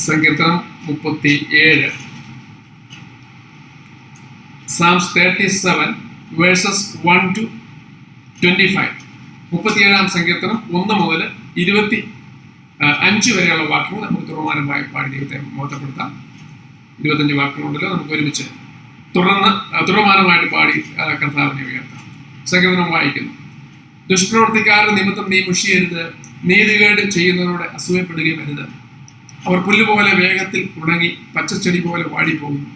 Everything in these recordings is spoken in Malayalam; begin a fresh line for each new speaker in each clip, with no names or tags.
സങ്കീർത്തനം 37. Psalms 37 verses 1 to 25. 37 സങ്കീർത്തനം 1 മുതൽ 25 വരെയുള്ള വാക്യങ്ങൾ നമുക്ക് തുറമാനമായി പാടി ദൈവത്തെ മോഹപ്പെടുത്താം. 25 വാക്കുകളുണ്ടല്ലോ, നമുക്ക് ഒരുമിച്ച് തുറമാനമായിട്ട് പാടി കർത്താവിനെ ഉയർത്താം. സങ്കീർത്തനം വായിക്കുന്നു. ദുഷ്പ്രവർത്തിക്കാരുടെ നിമിത്തം നീ മുഷിയരുത്, നീതികേട് ചെയ്യുന്നവരോട് അസൂയപ്പെടുകയും അരുത്. അവർ പുല്ലുപോലെ വേഗത്തിൽ ഉണങ്ങി പച്ചച്ചെടി പോലെ വാടിപ്പോകുന്നു.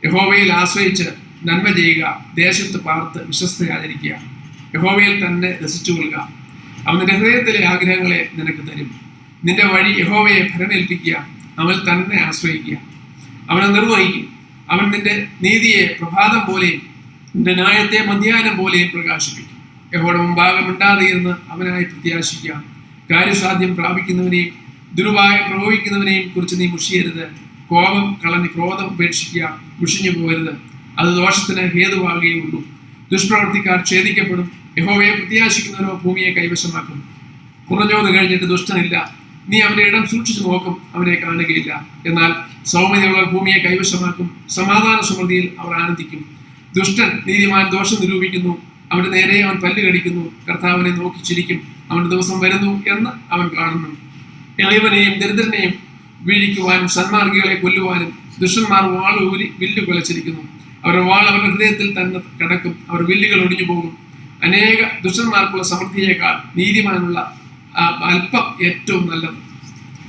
യഹോവയിൽ ആശ്രയിച്ച് നന്മ ചെയ്യുക, ദേശത്ത് പാർത്ത് വിശ്വസ്തയായിരിക്കുക. യഹോവയിൽ തന്നെ രസിച്ചു കൊള്ളുക, അവൻ നിന്റെ ഹൃദയത്തിലെ ആഗ്രഹങ്ങളെ നിനക്ക് തരും. നിന്റെ വഴി യഹോവയെ ഭരമേൽപ്പിക്കുക, അവൻ തന്നെ ആശ്രയിക്കുക, അവനെ നിർവഹിക്കും. അവൻ നിന്റെ നീതിയെ പ്രഭാതം പോലെയും നിന്റെ ന്യായത്തെ മധ്യാഹ്നം പോലെയും പ്രകാശിപ്പിക്കും. യഹോവയുടെ മുമ്പാകെ മിണ്ടാതെ ഇരുന്ന് അവനായി പ്രത്യാശിക്കുക. കാര്യസാധ്യം പ്രാപിക്കുന്നവനെയും ദുരുപായം പ്രയോഗിക്കുന്നവനെയും കുറിച്ച് നീ മുഷിയരുത്. കോപം കളഞ്ഞ് ക്രോധം ഉപേക്ഷിക്കുക, മുഷിഞ്ഞു പോകരുത്, അത് ദോഷത്തിന് ഹേതുവാകുകയുള്ളൂ. ദുഷ്പ്രവർത്തിക്കാർ ഛേദിക്കപ്പെടും, യഹോവയെ പ്രത്യാശിക്കുന്നവരോ ഭൂമിയെ കൈവശമാക്കും. കുറഞ്ഞോത് കഴിഞ്ഞിട്ട് ദുഷ്ടനില്ല, നീ അവന്റെ ഇടം സൂക്ഷിച്ചു നോക്കും, അവനെ കാണുകയില്ല. എന്നാൽ സൗമ്യതയുള്ളവർ ഭൂമിയെ കൈവശമാക്കും, സമാധാന സമൃദ്ധിയിൽ അവർ ആനന്ദിക്കും. ദുഷ്ടൻ നീതിമാൻ ദോഷം നിരൂപിക്കുന്നു, അവന്റെ നേരെ അവൻ പല്ല് കടിക്കുന്നു. കർത്താവിനെ നോക്കി ചിരിക്കും, അവന്റെ ദിവസം വരുന്നു എന്ന് അവൻ കാണുന്നു. എളിയവനെയും ദരിദ്രനെയും വീഴിക്കുവാനും സന്മാർഗികളെ കൊല്ലുവാനും ദുഷ്ടന്മാർ വാൾ ഊരി വില്ല് കുലച്ചിരിക്കുന്നു. അവരുടെ വാൾ അവരുടെ ഹൃദയത്തിൽ തന്നെ കിടക്കും, അവർ വില്ലുകൾ ഒടിഞ്ഞു പോകും. അനേക ദുഷ്ടന്മാർക്കുള്ള സമൃദ്ധിയേക്കാൾ നീതിമാനുള്ള അല്പം ഏറ്റവും നല്ലത്.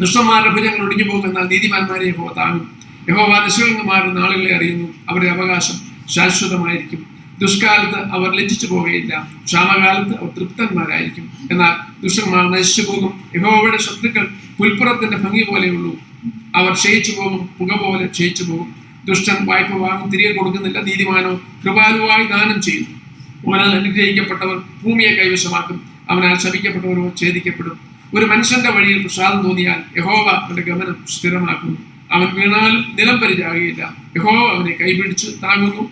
ദുഷ്ടന്മാരുടെ ഭുജങ്ങൾ ഒടിഞ്ഞു പോകും, എന്നാൽ നീതിമാന്മാരെ യഹോവ താങ്ങും. യഹോവ നിഷ്കളങ്കന്മാരുടെ നാളുകളെ അറിയുന്നു, അവരുടെ അവകാശം ശാശ്വതമായിരിക്കും. ദുഷ്കാലത്ത് അവർ ലജ്ജിച്ചു പോകുകയില്ല, ക്ഷാമകാലത്ത് അവർ തൃപ്തന്മാരായിരിക്കും. എന്നാൽ ദുഷ്ടന്മാർ നശിച്ചു പോകും. യഹോവയുടെ ശത്രുക്കൾ പുൽപ്പുറത്തിന്റെ ഭംഗി പോലെയുള്ളൂ, അവർ ക്ഷയിച്ചു പോകും, പുക പോലെ ക്ഷയിച്ചു പോകും. ദുഷ്ടൻ വായ്പ വാങ്ങും, തിരികെ കൊടുക്കുന്നില്ല. നീതിമാനോ കൃപാലുവായി ദാനം ചെയ്യുന്നു. അവനാൽ അനുഗ്രഹിക്കപ്പെട്ടവർ ഭൂമിയെ കൈവശമാക്കും, അവനാൽ ശപിക്കപ്പെട്ടവരോ ഛേദിക്കപ്പെടും. ഒരു മനുഷ്യന്റെ വഴിയിൽ പ്രസാദം തോന്നിയാൽ യഹോവ അവന്റെ ഗമനം സ്ഥിരമാക്കുന്നു. അവൻ വീണാലും നിലം പരിചാകുകയില്ല. യഹോവ അവനെ കൈപിടിച്ച് താങ്ങുന്നു.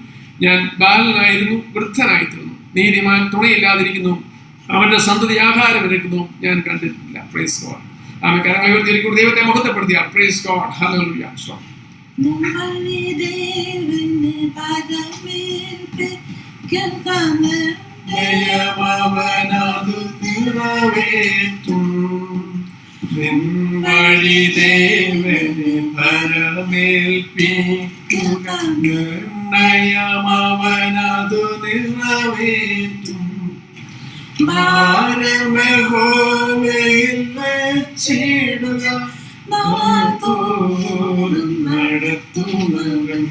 ഞാൻ ബാലനായിരുന്നു, വൃദ്ധനായിത്തീർന്നു. നീതിമാൻ തുണയില്ലാതിരിക്കുന്നു, അവന്റെ സന്തതി ആഹാരം എടുക്കുന്നു ഞാൻ കണ്ടിട്ടില്ല. Praise God. ആമേൻ. കരങ്ങൾ ഉയർത്തി ദൈവത്തെ മഹത്വപ്പെടുത്തിയ പ്രൈസ് ഗോഡ്. ഹല്ലേലൂയ.
നയമവനതു നിറവേറ്റും. ഭാരമഹോവയിൽ വെച്ചിടുക, നാൾതോറും നടത്തുന്നവൻ.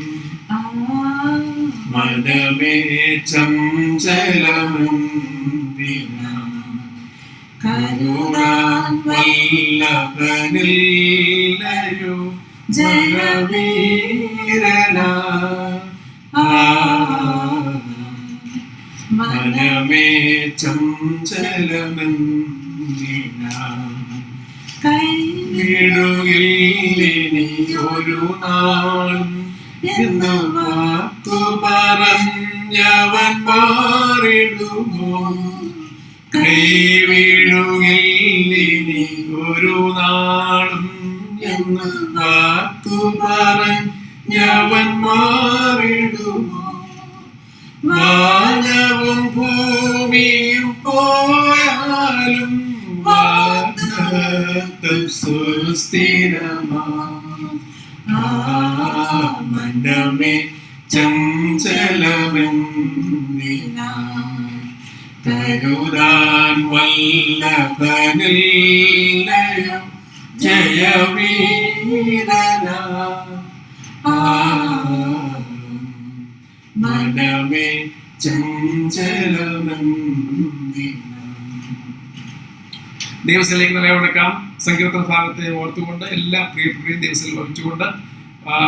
മനമേ ചഞ്ചലമെന്തിനാ, കരുണാൻ വല്ലഭനില്ലയോ ജയവീരനാ. മനമേ ചഞ്ചലമെന്തിനാ, കൈവിടുകില്ലിനിയൊരു നാളും എന്ന് വാക്കു പറഞ്ഞവൻ മാറിടുമോ. കൈവിടുകില്ലിനിയൊരു നാളും എന്ന് വാക്കു പറഞ്ഞവൻ മാറിടുമോ. വാനവും ഭൂമിയും പോയാലും വാഗ്ദത്തം സുസ്ഥിരമാം. മനമേ ചഞ്ചലമെന്തിനാ, കരുതാൻ വല്ലഭനില്ലയോ ജയവീരനാ. മനമേ ചഞ്ചലമെന്തിനാ.
ദൈവത്തിലേക്ക് നിലവിളക്കാം. സങ്കീർത്തന ഭാഗത്തെ ഓർത്തുകൊണ്ട് എല്ലാ പ്രിയപ്പെട്ടവരെയും ദൈവത്തിൽ വഹിച്ചുകൊണ്ട്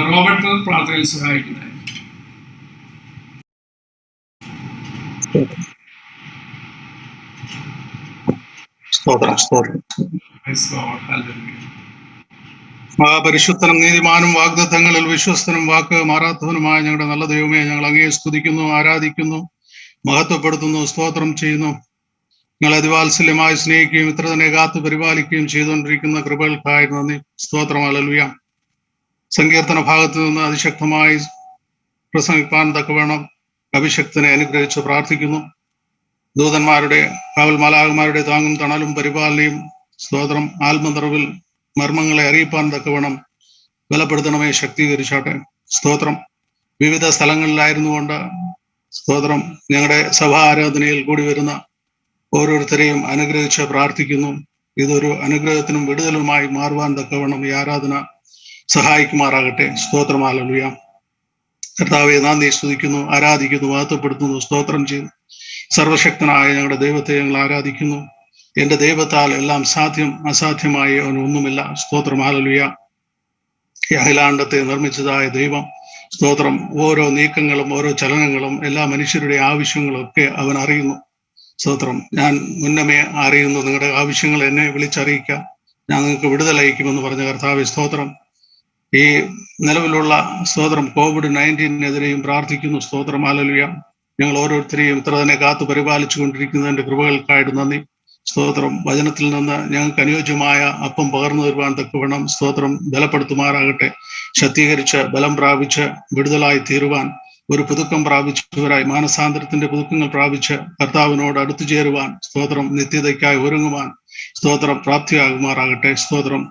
റോബർട്ട് പ്രാർത്ഥനയിൽ സഹായിക്കുന്നതായിരുന്നു.
മഹാപരിശുദ്ധനും നീതിമാനും വാഗ്ദത്തങ്ങളിൽ വിശ്വസ്തനും വാക്ക് മാറാത്തവനുമായ ഞങ്ങളുടെ നല്ല ദൈവമേ, ഞങ്ങൾ അങ്ങയെ സ്തുതിക്കുന്നു, ആരാധിക്കുന്നു, മഹത്വപ്പെടുത്തുന്നു, സ്തോത്രം ചെയ്യുന്നു. ഞങ്ങൾ അതിവാത്സല്യമായി സ്നേഹിക്കുകയും ഇത്ര തന്നെ കാത്തു പരിപാലിക്കുകയും ചെയ്തുകൊണ്ടിരിക്കുന്ന കൃപകൾക്കായി നന്ദി. സ്തോത്രം. ഹല്ലേലൂയ. സങ്കീർത്തന ഭാഗത്ത് നിന്ന് അതിശക്തമായി പ്രസംഗിപ്പാൻ തക്കവേണം അഭിഷക്തനെ അനുഗ്രഹിച്ച് പ്രാർത്ഥിക്കുന്നു. ദൂതന്മാരുടെ കാവൽമാലാകന്മാരുടെ താങ്ങും തണലും പരിപാലനയും സ്തോത്രം. ആത്മനിറവിൽ മർമ്മങ്ങളെ അറിയിപ്പാൻ തക്കവേണം ബലപ്പെടുത്തണമേ, ശക്തീകരിച്ചാട്ടെ. സ്തോത്രം. വിവിധ സ്ഥലങ്ങളിലായിരുന്നു കൊണ്ട് സ്തോത്രം ഞങ്ങളുടെ സഭാ ആരാധനയിൽ കൂടി വരുന്ന ഓരോരുത്തരെയും അനുഗ്രഹിച്ച് പ്രാർത്ഥിക്കുന്നു. ഇതൊരു അനുഗ്രഹത്തിനും വിടുതലുമായി മാറുവാൻ തക്കവണ്ണം ഈ ആരാധന സഹായിക്കുമാറാകട്ടെ. സ്തോത്രം. ഹല്ലേലൂയ. കർത്താവെ, നന്ദി സ്തുതിക്കുന്നു, ആരാധിക്കുന്നു, മഹത്വപ്പെടുത്തുന്നു, സ്തോത്രം ചെയ്യുന്നു. സർവശക്തനായ ഞങ്ങളുടെ ദൈവത്തെ ഞങ്ങൾ ആരാധിക്കുന്നു. എന്റെ ദൈവത്താൽ എല്ലാം സാധ്യം, അസാധ്യമായി അവനൊന്നുമില്ല. സ്തോത്രം. ഹല്ലേലൂയ. ഈ അഖിലാണ്ടത്തെ നിർമ്മിച്ചതായ ദൈവം സ്തോത്രം. ഓരോ നീക്കങ്ങളും ഓരോ ചലനങ്ങളും എല്ലാ മനുഷ്യരുടെ ആവശ്യങ്ങളും ഒക്കെ അവൻ അറിയുന്നു. സ്തോത്രം. ഞാൻ മുന്നമേ അറിയുന്നു, നിങ്ങളുടെ ആവശ്യങ്ങൾ എന്നെ വിളിച്ചറിയിക്കാം, ഞാൻ നിങ്ങൾക്ക് വിടുതലയക്കുമെന്ന് പറഞ്ഞ കർത്താവെ സ്തോത്രം. ഈ നിലവിലുള്ള സ്തോത്രം COVID-19-നെതിരെയും പ്രാർത്ഥിക്കുന്നു. സ്തോത്രം. ഹല്ലേലൂയ. ഞങ്ങൾ ഓരോരുത്തരെയും ഇത്ര തന്നെ കാത്തു പരിപാലിച്ചു കൊണ്ടിരിക്കുന്നതിന്റെ കൃപകൾക്കായിട്ട് നന്ദി. സ്തോത്രം. വചനത്തിൽ നിന്ന് ഞങ്ങൾക്ക് അനുയോജ്യമായ അപ്പം പകർന്നു തരുവാൻ തക്കവണ്ണം സ്തോത്രം ബലപ്പെടുത്തുമാറാകട്ടെ. ശക്തീകരിച്ച് ബലം പ്രാപിച്ച് വിടുതലായി തീരുവാൻ, ഒരു പുതുക്കം പ്രാപിച്ചവരായി മാനസാന്തരത്തിന്റെ പുതുക്കങ്ങൾ പ്രാപിച്ച് കർത്താവിനോട് അടുത്തു ചേരുവാൻ സ്തോത്രം, നിത്യതയ്ക്കായി ഒരുങ്ങുവാൻ സ്തോത്രം പ്രാപ്തിയാകുമാറാകട്ടെ. സ്തോത്രം.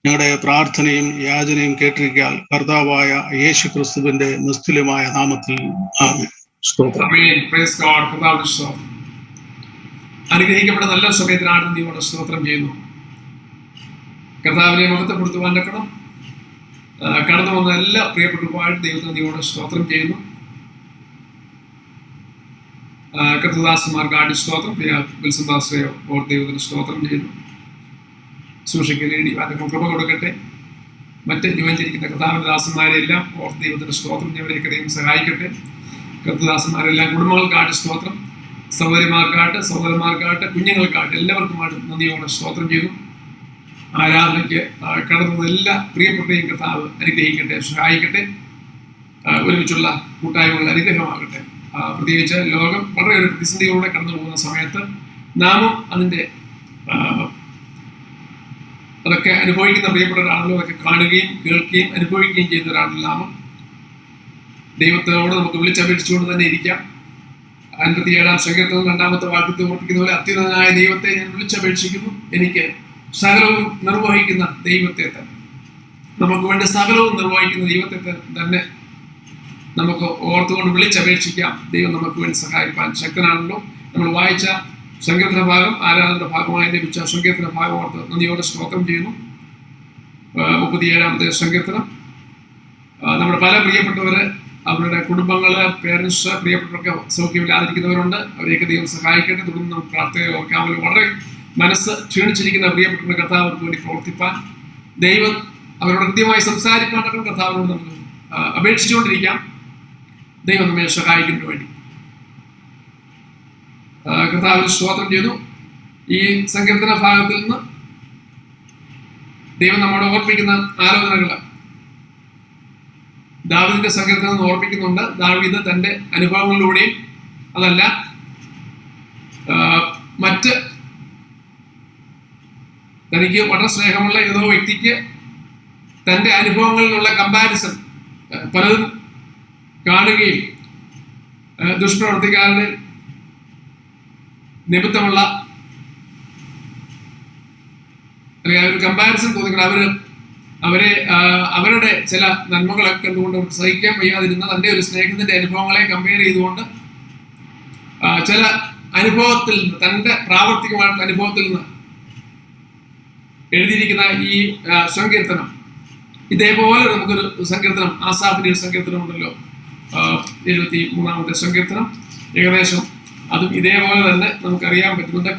ഞങ്ങളുടെ പ്രാർത്ഥനയും യാചനയും കേട്ടിരിക്കാൻ കർത്താവായ യേശു ക്രിസ്തുവിന്റെ നിസ്തുല്യമായ നാമത്തിൽ ആമേൻ. സ്തോത്രം.
Praise God. കർത്താവിന്റെ സ്തോത്രം. അനുഗ്രഹിക്കപ്പെട്ട നല്ല സമയത്തിനാണ് നീയോട് സ്തോത്രം ചെയ്യുന്നു. കർത്താവിനെ മഹത്വപ്പെടുത്തുവാൻ തക്കണം കടന്നു വന്ന എല്ലാ പ്രിയപ്പെട്ടവരുമായിട്ട് ദൈവത്തിന് നീയോട് സ്തോത്രം ചെയ്യുന്നു. കർത്തദാസന്മാർക്ക് ആദ്യ സ്തോത്രം, പ്രിയ വിൽസന്ദാസയോ ഓർ ദൈവത്തിന് സ്തോത്രം ചെയ്യുന്നു. സൂക്ഷിക്കലേടി അതൊക്കെ കൃപ കൊടുക്കട്ടെ. മറ്റ് യോജിച്ചിരിക്കുന്ന കർത്താവിന്റെ ദാസന്മാരെ എല്ലാം ഓർ ദൈവത്തിന് സ്തോത്രം ചെയ്വരെയൊക്കെ ദൈവം സഹായിക്കട്ടെ. കർത്തദാസന്മാരെല്ലാം കുടുംബങ്ങൾക്കായിട്ട് സ്തോത്രം, സഹോദരിമാർക്കായിട്ട്, സഹോദരന്മാർക്കായിട്ട്, കുഞ്ഞുങ്ങൾക്കായിട്ട് എല്ലാവർക്കുമായിട്ട് നന്ദിയോടെ സ്തോത്രം ചെയ്യുന്നു. ആരാധനയ്ക്ക് കടന്നു എല്ലാ പ്രിയപ്പെട്ടയും കർത്താവ് അനുഗ്രഹിക്കട്ടെ, സഹായിക്കട്ടെ. ഒരുമിച്ചുള്ള കൂട്ടായ്മകളുടെ അനുഗ്രഹമാകട്ടെ. പ്രത്യേകിച്ച് ലോകം വളരെ ഒരു പ്രതിസന്ധികളിലൂടെ കടന്നു പോകുന്ന സമയത്ത് നാമും അതിൻ്റെ അതൊക്കെ അനുഭവിക്കുന്ന പ്രിയപ്പെട്ടവരാണല്ലോ. അതൊക്കെ കാണുകയും കേൾക്കുകയും അനുഭവിക്കുകയും ചെയ്യുന്നവരാണല്ലോ നാമും. ദൈവത്തോട് നമുക്ക് വിളിച്ചപേക്ഷിച്ചുകൊണ്ട് തന്നെ ഇരിക്കാം. 57-ാം സങ്കീർത്തനം 2-ാമത്തെ വാക്യത്തെ ഓർപ്പിക്കുന്ന പോലെ അത്യുന്നതനായ ദൈവത്തെ ഞാൻ വിളിച്ചപേക്ഷിക്കുന്നു, എനിക്ക് സകലവും നിർവഹിക്കുന്ന ദൈവത്തെ തന്നെ, നമുക്ക് വേണ്ടി സകലവും നിർവഹിക്കുന്ന ദൈവത്തെ തന്നെ നമുക്ക് ഓർത്തുകൊണ്ട് വിളിച്ചപേക്ഷിക്കാം. ദൈവം നമുക്ക് വേണ്ടി സഹായിക്കാൻ ശക്തനാണല്ലോ. നമ്മൾ വായിച്ച സങ്കീർത്തന ഭാഗം, ആരാധനയുടെ ഭാഗമായി ലഭിച്ച സങ്കീർത്തന ഭാഗം ഓർത്ത് നന്ദിയോടെ സ്തോത്രം ചെയ്യുന്നു. 37-ാമത്തെ സങ്കീർത്തനം. നമ്മുടെ പല പ്രിയപ്പെട്ടവര്, അവരുടെ കുടുംബങ്ങള്, പേരൻസ്, പ്രിയപ്പെട്ടവർക്ക് സൗഖ്യമില്ലാതിരിക്കുന്നവരുണ്ട്. അവരെയൊക്കെ ദൈവം സഹായിക്കട്ടെ. തുടർന്ന് നമുക്ക് പ്രാർത്ഥന ഓർക്കാമല്ലോ. വളരെ മനസ്സ് ക്ഷീണിച്ചിരിക്കുന്ന പ്രിയപ്പെട്ടവരുടെ കർത്താവിന് വേണ്ടി പ്രവർത്തിപ്പാൻ, ദൈവം അവരോട് കൃത്യമായി സംസാരിപ്പാനൊക്കെ കർത്താവിനോട് നമുക്ക് അപേക്ഷിച്ചുകൊണ്ടിരിക്കാം. ദൈവം നമ്മെ സഹായിക്കുന്നതിന് വേണ്ടി കർത്താവിന് സ്തോത്രം ചെയ്തു. ഈ സങ്കീർത്തന ഭാഗത്തിൽ നിന്ന് ദൈവം നമ്മോട് ഓർപ്പിക്കുന്ന ആലോചനകൾ ദാവീദിന്റെ സങ്കീർത്തനം ഓർപ്പിക്കുന്നുണ്ട്. ദാവീദ് തന്റെ അനുഭവങ്ങളിലൂടെയും അതല്ല മറ്റ് തനിക്ക് വളരെ സ്നേഹമുള്ള ഏതോ വ്യക്തിക്ക് തന്റെ അനുഭവങ്ങളിലുള്ള കമ്പാരിസൺ പലതും കാണുകയും ദുഷ്പ്രവർത്തിക്കാരുടെ നിമിത്തമുള്ള അല്ലെങ്കിൽ ഒരു കമ്പാരിസൺ തോന്നിക്കണം. അവരുടെ ചില നന്മകളൊക്കെ കണ്ടുകൊണ്ട് അവർക്ക് സഹിക്കാൻ വയ്യാതിരുന്ന തൻ്റെ ഒരു സ്നേഹത്തിന്റെ അനുഭവങ്ങളെ കമ്പയർ ചെയ്തുകൊണ്ട് ചില അനുഭവത്തിൽ നിന്ന്, തൻ്റെ പ്രാവർത്തികമായിട്ടുള്ള അനുഭവത്തിൽ നിന്ന് എഴുതിയിരിക്കുന്ന ഈ സങ്കീർത്തനം, ഇതേപോലെ നമുക്കൊരു സങ്കീർത്തനം, ആസാഫിന്റെ ഒരു സങ്കീർത്തനം ഉണ്ടല്ലോ, 73-ാമത്തെ സങ്കീർത്തനം. ഏകദേശം അതും ഇതേപോലെ തന്നെ നമുക്കറിയാൻ പറ്റുന്നുണ്ട്.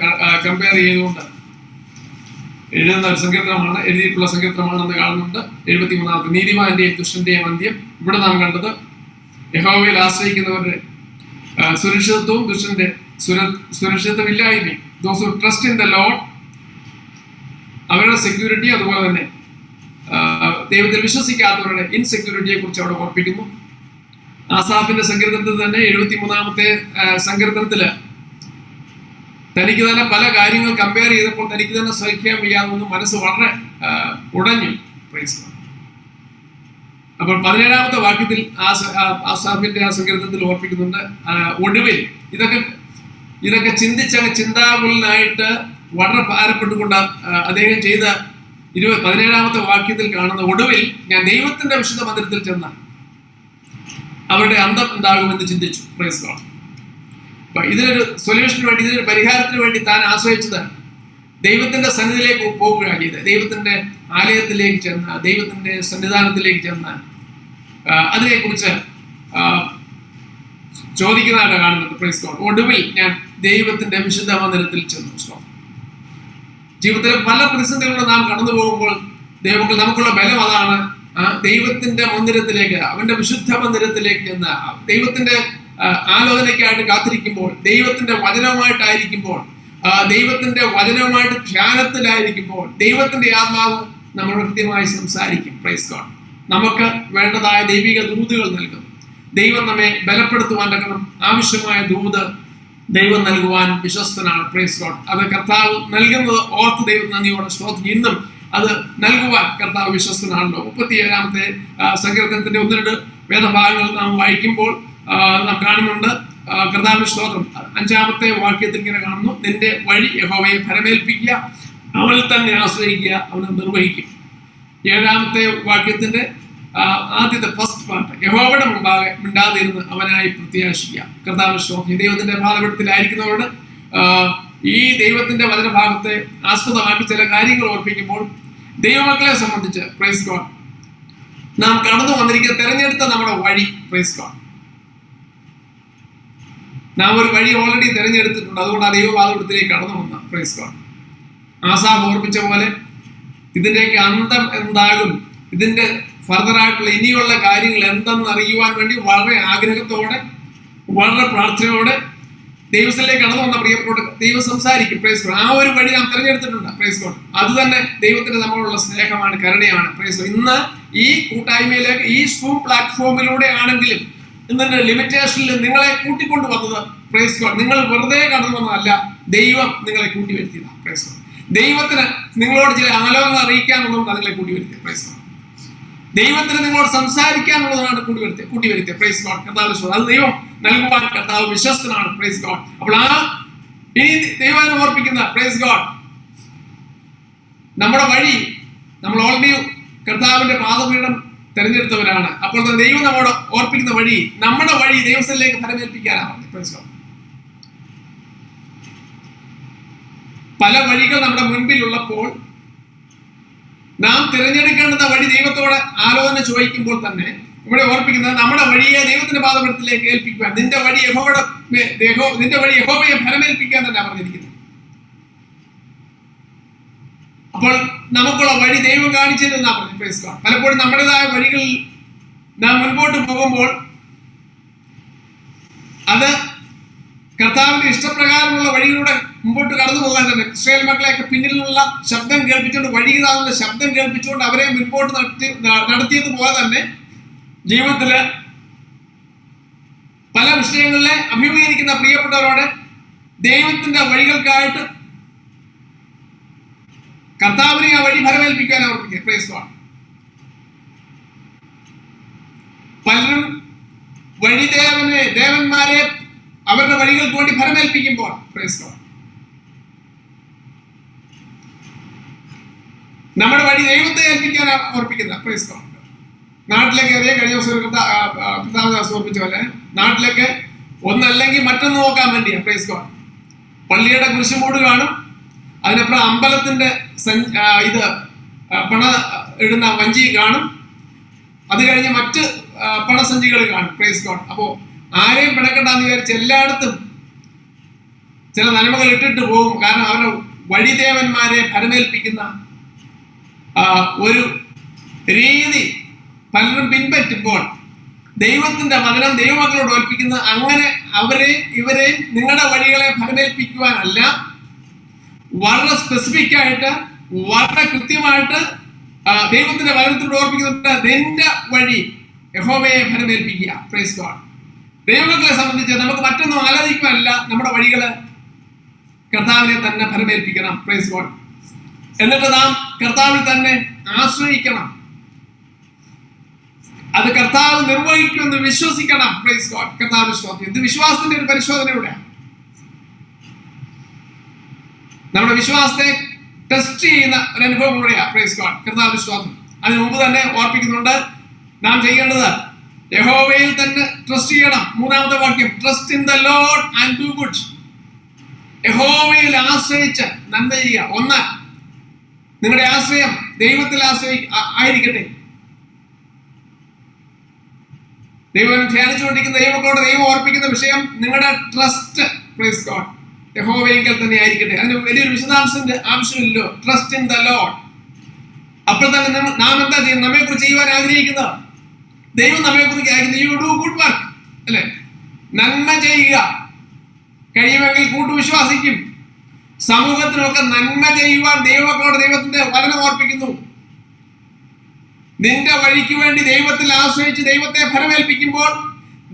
കമ്പയർ ചെയ്തുകൊണ്ട് എഴുതുന്ന ഒരു സങ്കീർത്തനമാണ്, എഴുതിയിട്ടുള്ള സങ്കീർത്തനമാണെന്ന് കാണുന്നുണ്ട്. 73-ാമത്തെ നീതിമാന്റെയും ദുഷ്ടന്റെയും അന്ത്യം. ഇവിടെ നാം കണ്ടത് യഹോവയിൽ ആശ്രയിക്കുന്നവരുടെ സുരക്ഷിതത്വവും ദുഷ്ടന്റെ സുരക്ഷിതത്വമില്ലായ്മയും. Those who trust in the Lord, അവരുടെ സെക്യൂരിറ്റി, അതുപോലെ തന്നെ ദൈവത്തിൽ വിശ്വസിക്കാത്തവരുടെ ഇൻസെക്യൂരിറ്റിയെ കുറിച്ച് അവിടെ ഓർപ്പിക്കുന്നു. ആസാഫിന്റെ സങ്കീർത്തനത്തിൽ തന്നെ 73-ാമത്തെ സങ്കീർത്തനത്തില് തനിക്ക് തന്നെ പല കാര്യങ്ങൾ കമ്പയർ ചെയ്തപ്പോൾ തനിക്ക് തന്നെ സഹിക്കാൻ വയ്യാതെന്ന് മനസ്സ് വളരെ ഉടഞ്ഞു. അപ്പോൾ 17-ാമത്തെ വാക്യത്തിൽ ആസാഫിന്റെ ആ സങ്കീർത്തനത്തിൽ ഓർപ്പിക്കുന്നുണ്ട്, ഒടുവിൽ ഇതൊക്കെ ചിന്തിച്ചങ്ങ് ചിന്താകുലനായിട്ട് വളരെ ഭാരപ്പെട്ടുകൊണ്ട് അദ്ദേഹം ചെയ്ത 17-ാമത്തെ വാക്യത്തിൽ കാണുന്ന, ഒടുവിൽ ഞാൻ ദൈവത്തിന്റെ വിശുദ്ധ മന്ദിരത്തിൽ ചെന്ന അവരുടെ അന്തം എന്താകുമെന്ന് ചിന്തിച്ചു. Praise God. അപ്പൊ ഇതിനൊരു സൊല്യൂഷന് വേണ്ടി, ഇതിനൊരു പരിഹാരത്തിന് വേണ്ടി താൻ ആശ്രയിച്ചത് ദൈവത്തിന്റെ സന്നിധിയിലേക്ക് പോകുക ചെയ്ത്, ദൈവത്തിന്റെ ആലയത്തിലേക്ക് ചെന്ന്, ദൈവത്തിന്റെ സന്നിധാനത്തിലേക്ക് ചെന്ന് അതിനെക്കുറിച്ച് ചോദിക്കുന്നതായിട്ട് കാണുന്നുണ്ട്. Praise God. ഒടുവിൽ ഞാൻ ദൈവത്തിന്റെ വിശുദ്ധ മന്ദിരത്തിൽ ചെന്നു. ജീവിതത്തിലെ പല പ്രതിസന്ധികളും നാം കടന്നു പോകുമ്പോൾ ദൈവങ്ങൾ നമുക്കുള്ള ബലം അതാണ്. ദൈവത്തിന്റെ മന്ദിരത്തിലേക്ക്, അവന്റെ വിശുദ്ധ മന്ദിരത്തിലേക്ക് ചെന്ന് ദൈവത്തിന്റെ ആലോചനയ്ക്കായിട്ട് കാത്തിരിക്കുമ്പോൾ, ദൈവത്തിന്റെ വചനവുമായിട്ടായിരിക്കുമ്പോൾ, ദൈവത്തിന്റെ വചനവുമായിട്ട് ധ്യാനത്തിലായിരിക്കുമ്പോൾ ദൈവത്തിന്റെ ആത്മാവ് നമ്മൾ കൃത്യമായി സംസാരിക്കും. Praise God. നമുക്ക് വേണ്ടതായ ദൈവിക ദൂതുകൾ നൽകും. ദൈവം നമ്മെ ബലപ്പെടുത്തുവാൻ തക്കണം ആവശ്യമായ ദൂത് ദൈവം നൽകുവാൻ വിശ്വസ്തനാണ്. Praise God. അത് കർത്താവ് നൽകുന്നത് ഓർത്ത് ദൈവം നന്ദിയോടെ സ്തോത്രം. ഇന്നും അത് നൽകുവാൻ കർത്താവ് വിശ്വസ്തനാണല്ലോ. 37-ാമത്തെ സങ്കീർത്തനത്തിന്റെ 1-2 വേദഭാഗങ്ങൾ നാം വായിക്കുമ്പോൾ നാം കാണുന്നുണ്ട്. കർത്താവിന്റെ സ്തോത്രം. 5-ാമത്തെ വാക്യത്തിൽ ഇങ്ങനെ കാണുന്നു, നിന്റെ വഴി യഹോവയെ ഭരമേൽപ്പിക്കുക, അവനിൽ തന്നെ ആശ്രയിക്കുക, അവനെ നിർവഹിക്കും. 7-ാമത്തെ വാക്യത്തിന്റെ ആദ്യത്തെ ഫസ്റ്റ് പാർട്ട്, യഹോവയുടെ മുമ്പാകെ മിണ്ടാതിരുന്ന് അവനായി പ്രത്യാശിക്കുക. കർത്താവിന്റെ സ്തോത്രം. ദൈവത്തിന്റെ പാദപീഠത്തിലായിരിക്കുന്നവരോട് ഈ ദൈവത്തിന്റെ വചനഭാഗത്തെ ആസ്പദമാക്കി ചില കാര്യങ്ങൾ ഓർപ്പിക്കുമ്പോൾ ദൈവമക്കളെ സംബന്ധിച്ച്, പ്രൈസ് ഗോഡ്, നാം കടന്നു വന്നിരിക്കുന്ന തെരഞ്ഞെടുത്ത നമ്മുടെ വഴി, പ്രൈസ് ഗോഡ്, നാം ഒരു വഴി ഓൾറെഡി തിരഞ്ഞെടുത്തിട്ടുണ്ട്. അതുകൊണ്ട് ആ ദൈവപാദപീഠത്തിലേക്ക് കടന്നു വന്ന, പ്രൈസ് ഗോഡ്. ആസാഫ് ഓർപ്പിച്ച പോലെ ഇതിന്റെയൊക്കെ അന്തം എന്താകും, ഇതിന്റെ ഫർദർ ആയിട്ടുള്ള ഇനിയുള്ള കാര്യങ്ങൾ എന്തെന്ന് അറിയുവാൻ വേണ്ടി വളരെ ആഗ്രഹത്തോടെ, വളരെ പ്രാർത്ഥനയോടെ ദൈവത്തിലേക്ക് കടന്നു വന്ന പ്രിയപ്പെട്ട ദൈവം സംസാരിക്കും. Praise God. ആ ഒരു വഴി നാം തിരഞ്ഞെടുത്തിട്ടുണ്ട്. Price God. അത് തന്നെ ദൈവത്തിന് നമ്മളുള്ള സ്നേഹമാണ്, കരുണയാണ്. Praise God. ഇന്ന് ഈ കൂട്ടായ്മയിലേക്ക്, ഈ സൂം പ്ലാറ്റ്ഫോമിലൂടെ ആണെങ്കിലും ഇന്നത്തെ ലിമിറ്റേഷനിൽ നിങ്ങളെ കൂട്ടിക്കൊണ്ടു വന്നത്, പ്രൈസ് ഗോഡ്, നിങ്ങൾ വെറുതെ കടന്നു വന്നതല്ല, ദൈവം നിങ്ങളെ കൂട്ടി വരുത്തിയതാണ്. Price God. ദൈവത്തിന് നിങ്ങളോട് ചില ആലോചന അറിയിക്കാനുള്ളതുകൊണ്ട് നിങ്ങളെ കൂട്ടി വരുത്തിയത്. Praise God. ദൈവത്തിന് നിങ്ങളോട് സംസാരിക്കാനുള്ളതാണ് കൂട്ടി വരുത്തിയത്. Praise God. കർത്താവ് അത് ദൈവം നൽകുവാൻ കർത്താവ് വിശ്വസ്തനാണ്. Praise God. അപ്പോൾ ഇനി ദൈവം ഓർപ്പിക്കുന്ന, പ്രൈസ് ഗോഡ്, നമ്മുടെ വഴി നമ്മൾ ഓൾറെഡി കർത്താവിന്റെ പാദപീഠം തെരഞ്ഞെടുത്തവരാണ്. അപ്പോൾ ദൈവം നമ്മോട് ഓർപ്പിക്കുന്ന വഴി, നമ്മുടെ വഴി ദൈവത്തിലേക്ക് ഫലമേൽപ്പിക്കാനാണ്. Praise God. പല വഴികൾ നമ്മുടെ മുൻപിലുള്ളപ്പോൾ നാം തിരഞ്ഞെടുക്കേണ്ടുന്ന വഴി ദൈവത്തോട് ആലോചന ചോദിക്കുമ്പോൾ തന്നെ ഇവിടെ ഓർപ്പിക്കുന്നത്, നമ്മുടെ വഴിയെ ദൈവത്തിന്റെ പാദപീഠത്തിലേക്ക് ഏൽപ്പിക്കുവാൻ, നിന്റെ വഴി യഹോവയെ ഫലമേൽപ്പിക്കാൻ തന്നെ പറഞ്ഞിരിക്കുന്നത്. അപ്പോൾ നമുക്കുള്ള വഴി ദൈവം കാണിച്ചു തരുന്നാ പറഞ്ഞു. Praise God. പലപ്പോഴും നമ്മുടേതായ വഴികളിൽ നാം മുൻപോട്ട് പോകുമ്പോൾ അത് കർത്താവിന്റെ ഇഷ്ടപ്രകാരമുള്ള വഴിയിലൂടെ മുമ്പോട്ട് കടന്നു പോകാൻ തന്നെ ഇസ്രായേൽ മക്കളെയൊക്കെ പിന്നിലുള്ള ശബ്ദം കേൾപ്പിച്ചുകൊണ്ട്, വഴിയിലാകുന്ന ശബ്ദം കേൾപ്പിച്ചുകൊണ്ട് അവരെ മുൻപോട്ട് നടത്തിയത് പോലെ തന്നെ ജീവിതത്തില് പല വിഷയങ്ങളിലെ അഭിമുഖീകരിക്കുന്ന പ്രിയപ്പെട്ടവരോട് ദൈവത്തിന്റെ വഴികൾക്കായിട്ട് കർത്താവിനെ ആ വഴി ഫലമേൽപ്പിക്കാൻ ഓർപ്പിക്കുക. Praise God. പലരും ദേവന്മാരെ അവരുടെ വഴികൾക്ക് വേണ്ടി ഫലമേൽപ്പിക്കുമ്പോൾ, പ്രൈസ് ഗോഡ്, നമ്മുടെ വഴി ദൈവത്തെ ഏൽപ്പിക്കാൻ ഓർപ്പിക്കുന്ന, പ്രൈസ് ഗോഡ്. നാട്ടിലേക്ക് അറിയാൻ കഴിഞ്ഞ ദിവസം പിതാവിദാസ് ഓർപ്പിച്ച പോലെ നാട്ടിലേക്ക് ഒന്നല്ലെങ്കിൽ മറ്റൊന്ന് നോക്കാൻ വേണ്ടിയാ. Praise God. പള്ളിയുടെ കുരിശുമൂട് കാണും, അതിനപ്പുറം അമ്പലത്തിന്റെ പണ ഇടുന്ന വഞ്ചി കാണും, അത് കഴിഞ്ഞ് മറ്റ് പണസഞ്ചികൾ കാണും. Praise God. അപ്പോ ആരെയും പിണക്കണ്ടെന്ന് വിചാരിച്ച് എല്ലായിടത്തും ചില നന്മകൾ ഇട്ടിട്ട് പോകും. കാരണം അവരുടെ വഴിദേവന്മാരെ ഫലമേൽപ്പിക്കുന്ന ഒരു രീതി പലരും പിൻപറ്റുമ്പോൾ ദൈവത്തിന്റെ വചനം ദൈവമക്കളോട് ഏൽപ്പിക്കുന്ന, അങ്ങനെ ഇവരെയും നിങ്ങളുടെ വഴികളെ ഫലമേൽപ്പിക്കുവാനല്ല, വളരെ സ്പെസിഫിക് ആയിട്ട്, വളരെ കൃത്യമായിട്ട് ദൈവത്തിന്റെ വചനത്തിലൂടെ ഓർപ്പിക്കുന്നുണ്ട്, നിന്റെ വഴി യഹോവയെ ഫലമേൽപ്പിക്കുക. Praise God. ദൈവമക്കളെ സംബന്ധിച്ച് നമുക്ക് മറ്റൊന്നും ആലോചിക്കുവാനല്ല, നമ്മുടെ വഴികള് കർത്താവിനെ തന്നെ ഫലമേൽപ്പിക്കണം. Praise God. എന്നിട്ട് നാം കർത്താവിൽ തന്നെ ആശ്രയിക്കണം. അത് കർത്താവ് നിർവഹിക്കുമെന്ന് വിശ്വസിക്കണം. Price God. കർത്താവ് വിശ്വാസം, ഇത് വിശ്വാസത്തിന്റെ ഒരു പരിശോധന ഇവിടെ. നമ്മുടെ വിശ്വാസത്തെ ടെസ്റ്റ് ചെയ്യുന്ന ഒരു അനുഭവം കൂടെയാണ്. Price God. കർത്താവ് വിശ്വാസം. അതിന് മുമ്പ് തന്നെ ഓർപ്പിക്കുന്നുണ്ട്, നാം ചെയ്യേണ്ടത് യഹോവയിൽ തന്നെ ട്രസ്റ്റ് ചെയ്യണം. മൂന്നാമത്തെ വാക്യം, trust in the Lord and do good. യഹോവയിൽ ആശ്രയിച്ച് നന്മ ചെയ്യുക. ഒന്ന്, നിങ്ങളുടെ ആശ്രയം ദൈവത്തിൽ ആയിരിക്കട്ടെ. ദൈവം ധ്യാനിച്ചുകൊണ്ടിരിക്കുന്ന ദൈവത്തോട് ദൈവം ഓർപ്പിക്കുന്ന വിഷയം നിങ്ങളുടെ ട്രസ്റ്റ്, പ്രൈസ് ഗോഡ്, യഹോവയെങ്കിൽ തന്നെ ആയിരിക്കട്ടെ. അതിന് വലിയൊരു വിശദാംശത്തിന്റെ ആവശ്യമില്ലല്ലോ. Trust in the Lord. അപ്പോൾ തന്നെ നാം എന്താ ചെയ്യുന്നത്? നമ്മെ കുറിച്ച് ചെയ്യുവാൻ ആഗ്രഹിക്കുന്നത്, ദൈവം നമ്മെ കുറിച്ച് ആഗ്രഹിക്കുന്നത് യു ഡു ഗുഡ് വർക്ക്, അല്ലെ? നന്മ ചെയ്യുക. കഴിയുമെങ്കിൽ കൂട്ടുവിശ്വാസിക്കും സമൂഹത്തിനൊക്കെ നന്മ ചെയ്യുവാൻ ദൈവമക്കളോട് ദൈവത്തിന്റെ വചനം ഓർപ്പിക്കുന്നു. നിന്റെ വഴിക്ക് വേണ്ടി ദൈവത്തിൽ ആശ്രയിച്ച് ദൈവത്തെ ഫലമേൽപ്പിക്കുമ്പോൾ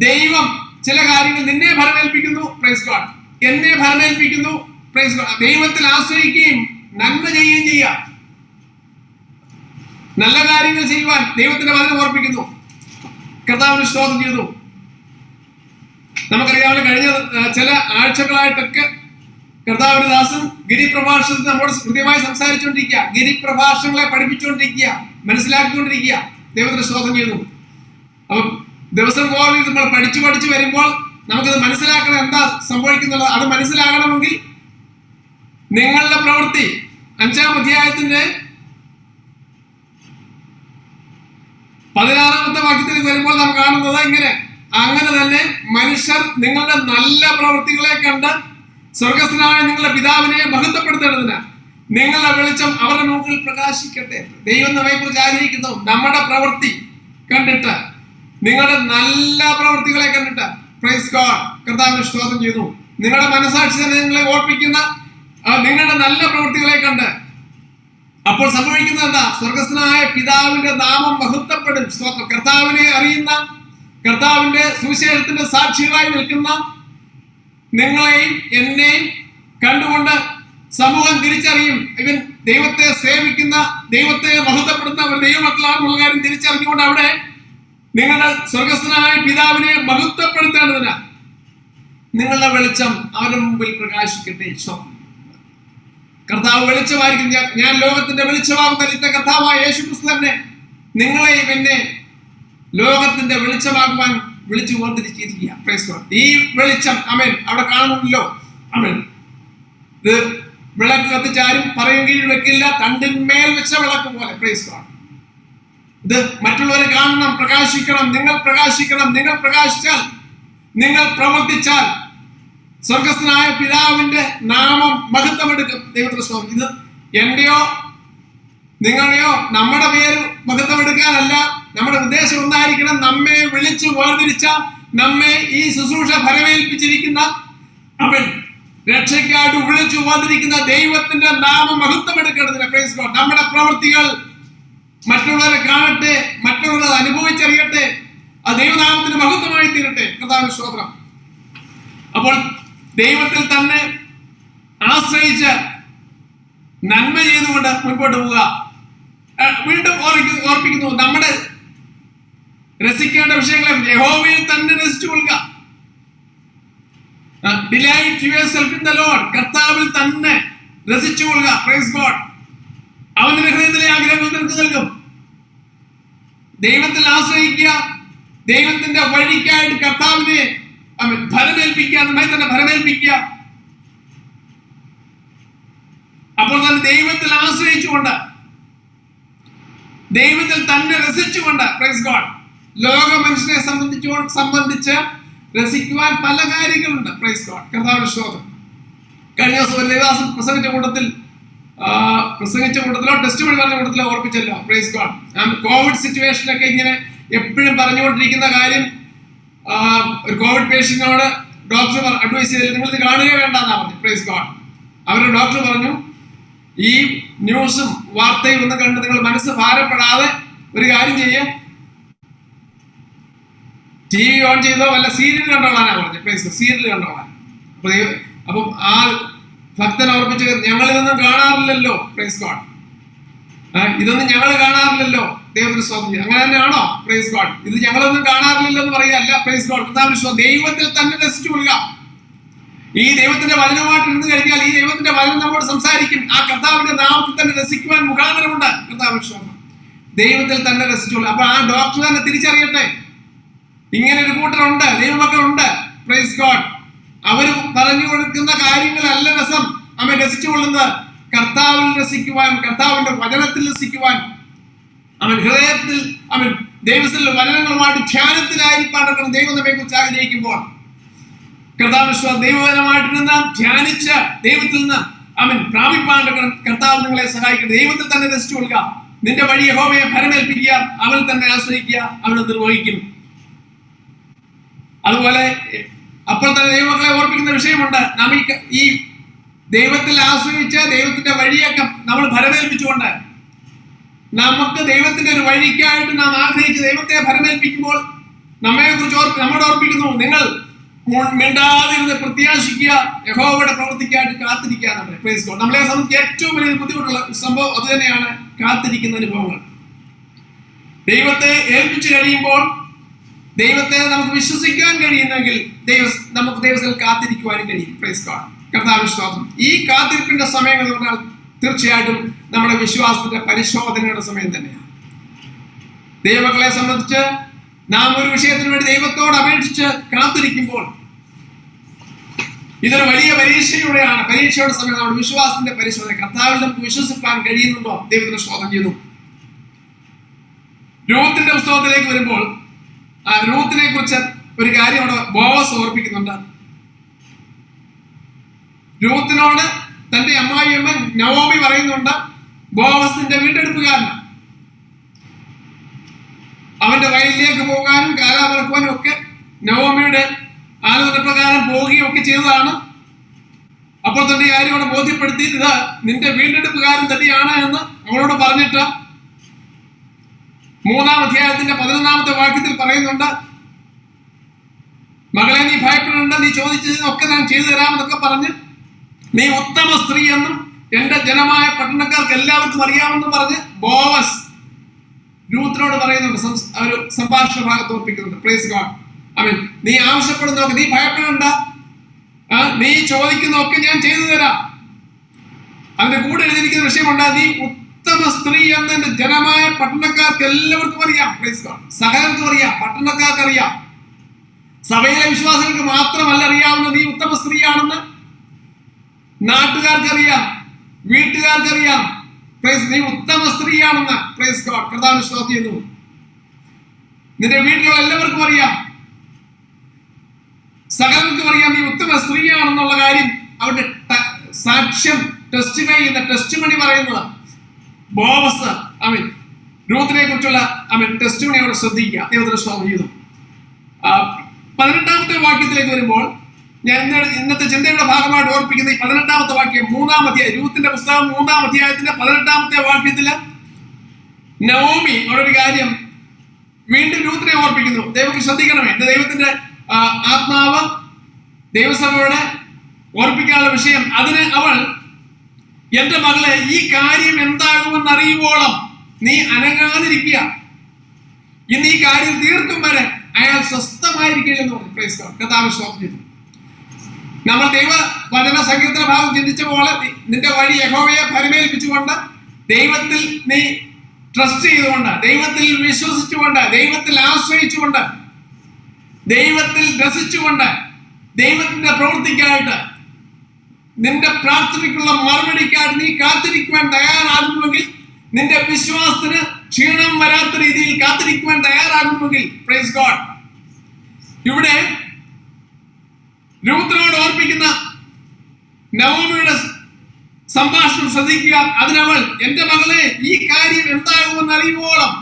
ദൈവം ചില കാര്യങ്ങൾ നിന്നെ ഫലമേൽപ്പിക്കുന്നു. Praise God. എന്നെ ഫലമേൽപ്പിക്കുന്നു. Praise God. ദൈവത്തിൽ ആശ്രയിക്കുകയും നന്മ ചെയ്യുകയും ചെയ്യാം. നല്ല കാര്യങ്ങൾ ചെയ്യുവാൻ ദൈവത്തിന്റെ വചനം ഓർപ്പിക്കുന്നു. കർത്താവിന് സ്തോത്രം ചെയ്തു. നമുക്കറിയാവുന്ന കഴിഞ്ഞ ചില ആഴ്ചകളായിട്ടൊക്കെ കർത്താവിന്റെ ദാസൻ ഗിരിപ്രഭാഷണത്തിൽ നമ്മോട് കൃത്യമായി സംസാരിച്ചുകൊണ്ടിരിക്കുക, ഗിരിപ്രഭാഷണങ്ങളെ പഠിപ്പിച്ചുകൊണ്ടിരിക്കുക, മനസ്സിലാക്കിക്കൊണ്ടിരിക്കുക. ദൈവത്തിന് സ്തോത്രം ചെയ്യുന്നു. അപ്പം ദിവസം പോലും നമ്മൾ പഠിച്ചു വരുമ്പോൾ നമുക്കത് മനസ്സിലാക്കണം, എന്താ സംഭവിക്കുന്നുള്ളത്. അത് മനസ്സിലാകണമെങ്കിൽ നിങ്ങളുടെ പ്രവൃത്തി 5-ാം അധ്യായത്തിന്റെ 16-ാമത്തെ വാക്യത്തിൽ വരുമ്പോൾ നാം കാണുന്നത് ഇങ്ങനെ, അങ്ങനെ തന്നെ മനുഷ്യർ നിങ്ങളുടെ നല്ല പ്രവൃത്തികളെ കണ്ട് സ്വർഗസ്ഥനായ നിങ്ങളുടെ പിതാവിനെ മഹത്വപ്പെടുത്തേണ്ടതിന് നിങ്ങളുടെ വെളിച്ചം അവരുടെ മുമ്പിൽ പ്രകാശിക്കട്ടെ. ദൈവം നമ്മെ കുറിച്ച് ആഗ്രഹിക്കുന്നു നമ്മുടെ പ്രവൃത്തി കണ്ടിട്ട്, നിങ്ങളുടെ നല്ല പ്രവൃത്തികളെ കണ്ടിട്ട്. Praise God. കർത്താവിനെ സ്തോത്രം ചെയ്യുന്നു. നിങ്ങളുടെ മനസാക്ഷി തന്നെ നിങ്ങളെ ഓർപ്പിക്കുന്ന നിങ്ങളുടെ നല്ല പ്രവൃത്തികളെ കണ്ട് അപ്പോൾ സംഭവിക്കുന്നത് എന്താ? സ്വർഗസ്ഥനായ പിതാവിന്റെ നാമം മഹത്വപ്പെടും. സ്തോത്രം. കർത്താവിനെ അറിയുന്ന, കർത്താവിന്റെ സുവിശേഷത്തിന്റെ സാക്ഷികളായി നിൽക്കുന്ന നിങ്ങളെയും എന്നെയും കണ്ടുകൊണ്ട് സമൂഹം തിരിച്ചറിയും. ഇവൻ ദൈവത്തെ സേവിക്കുന്ന, ദൈവത്തെ മഹത്വപ്പെടുന്ന ഒരു ദൈവമക്കളാണെന്നുള്ള കാര്യം തിരിച്ചറിഞ്ഞുകൊണ്ട് അവിടെ നിങ്ങളുടെ സ്വർഗസ്ഥനായ പിതാവിനെ മഹത്വപ്പെടുത്തേണ്ടതിന് നിങ്ങളുടെ വെളിച്ചം അവരുടെ മുമ്പിൽ പ്രകാശിക്കട്ടെ. കർത്താവ് വെളിച്ചമായിരിക്കും. ഞാൻ ലോകത്തിന്റെ വെളിച്ചമാകുന്ന നിത്യ കർത്താവായ യേശുക്രിസ്തു തന്നെ നിങ്ങളെയും എന്നെ ലോകത്തിന്റെ വെളിച്ചമാകുവാൻ വിളിച്ചു വേർതിരിച്ചിരിക്കുക. Praise God. ഈ വെളിച്ചം, ആമേൻ, അവിടെ കാണുന്നുണ്ടല്ലോ. ആമേൻ. ഇത് വിളക്ക് കത്തിച്ചാരും പറയും കീഴിൽ വെക്കില്ല, തണ്ടിന്മേൽ വെച്ച വിളക്ക് പോലെ. Praise God. ഇത് മറ്റുള്ളവരെ കാണണം, പ്രകാശിക്കണം. നിങ്ങൾ പ്രകാശിക്കണം. നിങ്ങൾ പ്രകാശിച്ചാൽ, നിങ്ങൾ പ്രവർത്തിച്ചാൽ സ്വർഗസ്ഥനായ പിതാവിന്റെ നാമം മഹത്വമെടുക്കും. ദൈവത്തിന്റെ സ്തോത്രം. ഇത് എന്റെയോ നിങ്ങളുടെയോ നമ്മുടെ പേര് മഹത്വമെടുക്കാനല്ല. നമ്മുടെ ഉദ്ദേശം ഒന്നായിരിക്കണം, നമ്മെ വിളിച്ചു വേർതിരിച്ച, നമ്മെ ഈ ശുശ്രൂഷ ഫലമേൽപ്പിച്ചിരിക്കുന്ന, അവൻ രക്ഷയ്ക്കായിട്ട് വിളിച്ചു വേർതിരിക്കുന്ന ദൈവത്തിന്റെ നാമം മഹത്വമെടുക്കേണ്ടതിന്. Praise God. നമ്മുടെ പ്രവൃത്തികൾ മറ്റുള്ളവരെ കാണട്ടെ, മറ്റുള്ളവർ അനുഭവിച്ചറിയട്ടെ, ആ ദൈവനാമത്തിന് മഹത്വമായി തീരട്ടെ. കർത്താവിന്റെ സ്തോത്രം. അപ്പോൾ ദൈവത്തിൽ തന്നെ ആശ്രയിച്ച് നന്മ ചെയ്തുകൊണ്ട് മുൻപോട്ട് പോവുക. വീണ്ടും ഓർപ്പിക്കുന്നു, നമ്മുടെ രസിക്കേണ്ട വിഷയങ്ങളെ യഹോവയിൽ തന്നെ രസിച്ചു കൊള്ളുക. Delight yourself in the Lord. കർത്താവിൽ തന്നെ രസിച്ചു കൊള്ളുക. Praise God. അവന്റെ ഹൃദയത്തിലെ ആഗ്രഹങ്ങൾ നിനക്ക് നൽകും. ദൈവത്തിൽ ആശ്രയിക്കുക. ദൈവത്തിന്റെ വഴിക്കായിട്ട് കർത്താവിനെ ഫലമേൽപ്പിക്കുക. നമ്മെ തന്നെ ഫലമേൽപ്പിക്കുക. അപ്പോൾ തന്നെ ദൈവത്തിൽ ആശ്രയിച്ചുകൊണ്ട്, ദൈവത്തിൽ തന്നെ രസിച്ചുകൊണ്ട്, പ്രൈസ് ഗോഡ്, ലോക മനുഷ്യനെ സംബന്ധിച്ച് രസിക്കുവാൻ പല കാര്യങ്ങളുണ്ട്. Praise God. കർത്താവിന്റെ സ്തോത്രം. കഴിഞ്ഞ ദിവസം ഒരു ദേവദാസൻ പ്രസംഗിച്ച കൂട്ടത്തിലോ ടെസ്റ്റ് മണി പറഞ്ഞ കൂട്ടത്തിലോ ഓർപ്പിച്ചല്ലോ. Praise God. കോവിഡ് സിറ്റുവേഷനൊക്കെ ഇങ്ങനെ എപ്പോഴും പറഞ്ഞുകൊണ്ടിരിക്കുന്ന കാര്യം, ഒരു കോവിഡ് പേഷ്യന്റിനോട് ഡോക്ടർ അഡ്വൈസ് ചെയ്തില്ല, നിങ്ങൾ ഇത് കാണുകയോ വേണ്ടെന്നാ പറഞ്ഞു. Praise God. അവരുടെ ഡോക്ടർ പറഞ്ഞു, ഈ ന്യൂസും വാർത്തയും ഒന്നും കണ്ട് നിങ്ങൾ മനസ്സ് ഭാരപ്പെടാതെ ഒരു കാര്യം ചെയ്യുക, TV ഓൺ ചെയ്തോ വല്ല സീരിയൽ കണ്ടോളാനാ പറഞ്ഞു. പ്രൈസ്. സീരിയൽ കണ്ടോളാൻ. അപ്പം ആ ഭക്തൻ ഓർപ്പിച്ച്, ഞങ്ങളിതൊന്നും കാണാറില്ലല്ലോ. Praise God. ഇതൊന്നും ഞങ്ങൾ കാണാറില്ലല്ലോ, ദൈവത്തിന് സ്വാതന്ത്ര്യം. അങ്ങനെ തന്നെയാണോ? Praise God. ഇത് ഞങ്ങളൊന്നും കാണാറില്ലല്ലോ എന്ന് പറയുകയല്ല. Praise God. ദൈവത്തിൽ തന്നെ രസിച്ചു കൊള്ളുക. ഈ ദൈവത്തിന്റെ വചനമായിട്ട് ഇരുന്ന് കഴിഞ്ഞാൽ ഈ ദൈവത്തിന്റെ വചനം നമ്മോട് സംസാരിക്കും. ആ കർത്താവിന്റെ നാമത്തിൽ തന്നെ രസിക്കുവാൻ മുഖാന്തരമുണ്ട്. കർത്താവ് വിശ്വാസം ദൈവത്തിൽ തന്നെ രസിച്ചുള്ളൂ. അപ്പൊ ആ ഡോക്ടർ തന്നെ തിരിച്ചറിയട്ടെ, ഇങ്ങനെ ഒരു കൂട്ടരുണ്ട്, ദൈവമക്കളുണ്ട്. Praise God. അവര് പറഞ്ഞു കൊടുക്കുന്ന കാര്യങ്ങളല്ല രസം. അവൻ രസിച്ചുകൊള്ളുന്നത് കർത്താവിൽ രസിക്കുവാൻ, കർത്താവിന്റെ വചനത്തിൽ രസിക്കുവാൻ, അവൻ ഹൃദയത്തിൽ അവൻ ദൈവത്തിന്റെ വചനങ്ങളുമായിട്ട് ധ്യാനത്തിലായിരിക്കാൻ ദൈവം നമ്മെ കുറിച്ച് ആഗ്രഹിക്കുമ്പോൾ കർത്താവ് ദൈവവചനമായിട്ടിരുന്ന ധ്യാനിച്ച് ദൈവത്തിൽ നിന്ന് അവൻ പ്രാപിപ്പാൻ കർത്താവ് നിങ്ങളെ സഹായിക്കട്ടെ. ദൈവത്തിൽ തന്നെ രസിച്ചു കൊള്ളുക. നിന്റെ വഴി യഹോവയെ ഭരമേൽപ്പിക്കുക. അവൻ തന്നെ ആശ്രയിക്കുക. അവനെ നിർവഹിക്കും. അതുപോലെ അപ്പോൾ തന്നെ ദൈവമക്കളെ ഓർപ്പിക്കുന്ന വിഷയമുണ്ട്. നാം ഈ ദൈവത്തിൽ ആശ്രയിച്ച് ദൈവത്തിന്റെ വഴിയൊക്കെ നമ്മൾ ഭരമേൽപ്പിച്ചുകൊണ്ട് നമുക്ക് ദൈവത്തിന്റെ ഒരു വഴിക്കായിട്ട് നാം ആഗ്രഹിച്ച് ദൈവത്തെ ഭരമേൽപ്പിക്കുമ്പോൾ നമ്മെ കുറിച്ച് നമ്മോട് ഓർപ്പിക്കുന്നു, നിങ്ങൾ മിണ്ടാതിരുന്ന് പ്രത്യാശിക്കുക, യഹോവയുടെ പ്രവൃത്തിക്കായിട്ട് കാത്തിരിക്കുക. നമ്മളെ സംബന്ധിച്ച് ഏറ്റവും വലിയ ബുദ്ധിമുട്ടുള്ള സംഭവം അത് തന്നെയാണ്, കാത്തിരിക്കുന്ന അനുഭവങ്ങൾ. ദൈവത്തെ ഏൽപ്പിച്ചു കഴിയുമ്പോൾ ദൈവത്തെ നമുക്ക് വിശ്വസിക്കാൻ കഴിയുന്നെങ്കിൽ നമുക്ക് ദൈവത്തിൽ കാത്തിരിക്കുവാനും കഴിയും. Price God. കർത്താവ് വിശ്വാസം. ഈ കാത്തിരിപ്പിന്റെ സമയങ്ങൾ എന്ന് പറഞ്ഞാൽ തീർച്ചയായിട്ടും നമ്മുടെ വിശ്വാസത്തിന്റെ പരിശോധനയുടെ സമയം തന്നെയാണ്. ദൈവമക്കളെ സംബന്ധിച്ച് നാം ഒരു വിഷയത്തിന് വേണ്ടി ദൈവത്തോട് അപേക്ഷിച്ച് കാത്തിരിക്കുമ്പോൾ ഇതൊരു വലിയ പരീക്ഷയുടെയാണ്. പരീക്ഷയുടെ സമയം നമ്മുടെ വിശ്വാസത്തിന്റെ പരിശോധന. കർത്താവിൽ നമുക്ക് വിശ്വസിക്കാൻ കഴിയുന്നുണ്ടോ? ദൈവത്തിന് സ്തോത്രം ചെയ്തു. രൂത്തിന്റെ പുസ്തകത്തിലേക്ക് വരുമ്പോൾ രൂത്തിനെ കുറിച്ച് ഒരു കാര്യം അവിടെ ബോവസ് ഓർപ്പിക്കുന്നുണ്ട്. രൂത്തിനോട് തന്റെ അമ്മായിയമ്മ നവോമി പറയുന്നുണ്ട്, ബോവസിന്റെ വീണ്ടെടുപ്പുകാരനാണ്. അവന്റെ വയലിലേക്ക് പോകാനും കാലാപറക്കുവാനും ഒക്കെ നവോമിയുടെ ആലോചന പ്രകാരം പോവുകയും ഒക്കെ ചെയ്തതാണ്. അപ്പോൾ തന്റെ കാര്യം അവിടെ ബോധ്യപ്പെടുത്തി, ഇത് നിന്റെ വീണ്ടെടുപ്പുകാരൻ തന്നെയാണ് എന്ന് അവളോട് പറഞ്ഞിട്ട് 3-ാം അധ്യായത്തിന്റെ 11-ാമത്തെ വാക്യത്തിൽ പറയുന്നുണ്ട്, മകളെ നീ ഭയപ്പെടേണ്ട, നീ ചോദിച്ചതിനൊക്കെ ഞാൻ ചെയ്തു തരാമെന്നൊക്കെ പറഞ്ഞ് നീ ഉത്തമ സ്ത്രീ എന്നും എന്റെ ജനമായ പട്ടണക്കാർക്ക് എല്ലാവർക്കും അറിയാമെന്നും പറഞ്ഞ് ബോവസ് രൂത്തിനോട് പറയുന്നുണ്ട്. ഒരു സംഭാഷണ ഭാഗത്ത് ഓർപ്പിക്കുന്നുണ്ട്. Price God. ആമേൻ. നീ ആവശ്യപ്പെടുന്നതൊക്കെ, നീ ഭയപ്പെടേണ്ട, നീ ചോദിക്കുന്നതൊക്കെ ഞാൻ ചെയ്തു തരാം. അതിന്റെ കൂടെ എഴുതിയിരിക്കുന്ന വിഷയമുണ്ട്, നീ ഉത്തമ സ്ത്രീ എന്ന് എന്റെ ജനമായ പട്ടണക്കാർക്ക് എല്ലാവർക്കും അറിയാം. Praise God. സകലർക്കും അറിയാം, പട്ടണക്കാർക്ക് അറിയാം. സഭയിലെ വിശ്വാസികൾക്ക് മാത്രമല്ല അറിയാവുന്ന നീ ഉത്തമ സ്ത്രീയാണെന്ന് നാട്ടുകാർക്കറിയാം, വീട്ടുകാർക്കറിയാം. നീ ഉത്തമ സ്ത്രീയാണെന്ന് പ്രൈസ് ഗോഡ്. കർത്താവ് വിശ്വാസം ചെയ്യുന്നു. നിന്റെ വീട്ടിലുള്ള എല്ലാവർക്കും അറിയാം, സകലർക്കും അറിയാം നീ ഉത്തമ സ്ത്രീയാണെന്നുള്ള കാര്യം. അവരുടെ സാക്ഷ്യം ടെസ്റ്റിഫൈ ചെയ്യുന്ന ടെസ്റ്റിമണി പറയുന്നത് ബോവസ് അവൻ രൂത്തിനെ കുറിച്ചുള്ള അവൻ ടെസ്റ്റിമണി അവിടെ ശ്രദ്ധിക്കുക. ദൈവത്തിന് സ്തോത്രം ചെയ്തു. 18-ാമത്തെ വാക്യത്തിലേക്ക് വരുമ്പോൾ ഞാൻ ഇന്നത്തെ ചിന്തയുടെ ഭാഗമായിട്ട് ഓർപ്പിക്കുന്ന ഈ 18-ാമത്തെ വാക്യം 3-ാം അധ്യായം, രൂത്തിന്റെ പുസ്തകം 3-ാം അധ്യായത്തിന്റെ 18-ാമത്തെ വാക്യത്തില് നവോമി അവിടെ ഒരു കാര്യം വീണ്ടും രൂത്തിനെ ഓർപ്പിക്കുന്നു. ദൈവം ശ്രദ്ധിക്കണമേ, ദൈവത്തിന്റെ ആത്മാവ് ദൈവസഭയോടെ ഓർപ്പിക്കാനുള്ള വിഷയം. അതിന് അവൾ, എന്റെ മകളെ, ഈ കാര്യം എന്താകുമെന്ന് അറിയുവോളം നീ അനങ്ങാതിരിക്കുക. ഇന്ന് ഈ കാര്യം തീർക്കും വരെ അയാൾ സ്വസ്ഥമായിരിക്കില്ലെന്ന് പറഞ്ഞു. Price God. കർത്താവ് സ്തോത്രം ചെയ്തു. നമ്മൾ ദൈവ വചന സങ്കീർത്തന ഭാഗം ചിന്തിച്ച പോലെ നിന്റെ വഴി യഹോവയെ പരിമേൽപ്പിച്ചുകൊണ്ട്, ദൈവത്തിൽ നീ ട്രസ്റ്റ് ചെയ്തുകൊണ്ട്, ദൈവത്തിൽ വിശ്വസിച്ചുകൊണ്ട്, ദൈവത്തിൽ ആശ്രയിച്ചുകൊണ്ട്, ദൈവത്തിൽ രസിച്ചുകൊണ്ട്, ദൈവത്തിന്റെ പ്രവൃത്തിക്കായിട്ട്, നിന്റെ പ്രാർത്ഥനയ്ക്കുള്ള മറുപടിക്കായിട്ട് നീ കാത്തിരിക്കുവാൻ തയ്യാറാകുന്നുവെങ്കിൽ, നിന്റെ വിശ്വാസത്തിന് ക്ഷീണം വരാത്ത രീതിയിൽ കാത്തിരിക്കുവാൻ തയ്യാറാകുന്നുവെങ്കിൽ, പ്രൈസ് ഗോഡ്. ഇവിടെ രൂത്തിനോട് ഓർപ്പിക്കുന്ന നവോമിയുടെ സംഭാഷണം ശ്രദ്ധിക്കുക. അതിനവൾ, എന്റെ മകളെ, ഈ കാര്യം എന്താകുമെന്ന് അറിയുവോളം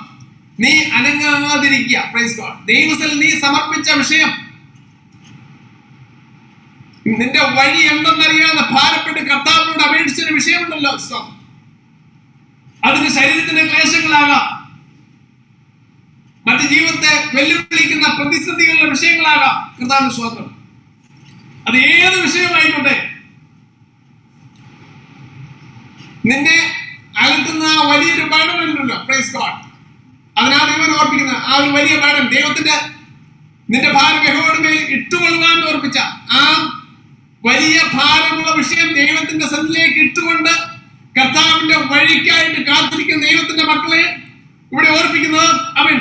നീ അനങ്ങാതിരിക്കുക. Praise God. ദൈവത്തിൽ നീ സമർപ്പിച്ച വിഷയം, നിന്റെ വഴി എന്തെന്നറിയാതെ ഭാരപ്പെട്ട് കർത്താവിനോട് അപേക്ഷിച്ചൊരു വിഷയമുണ്ടല്ലോ. അതിന് ശരീരത്തിന്റെ ക്ലേശങ്ങളാകാം, മറ്റ് ജീവിതത്തെ വെല്ലുവിളിക്കുന്ന പ്രതിസന്ധികളുടെ വിഷയങ്ങളാകാം. കർത്താവിന്റെ സ്തോത്രം. അത് ഏത് വിഷയമായിക്കോട്ടെ, നിന്നെ അകത്തുന്ന ആ വലിയൊരു ബർഡൻ ഉണ്ടല്ലോ, പ്രൈസ് ഗോഡ്. അതിനാണ് ദൈവം ഓർപ്പിക്കുന്നത്. ആ ഒരു വലിയ ബർഡൻ നിന്റെ ഭാരം യഹോവയുടെ മേൽ ഇട്ടുകൊള്ളുവാൻ ഓർപ്പിച്ച ആ വലിയ ഭാരമുള്ള വിഷയം ദൈവത്തിന്റെ സന്നിധിയിലേക്ക് ഇട്ടുകൊണ്ട് കർത്താവിന്റെ വഴിക്കായിട്ട് കാത്തിരിക്കുന്ന ദൈവത്തിന്റെ മക്കളെ ഇവിടെ ഓർപ്പിക്കുന്നത്, അവൻ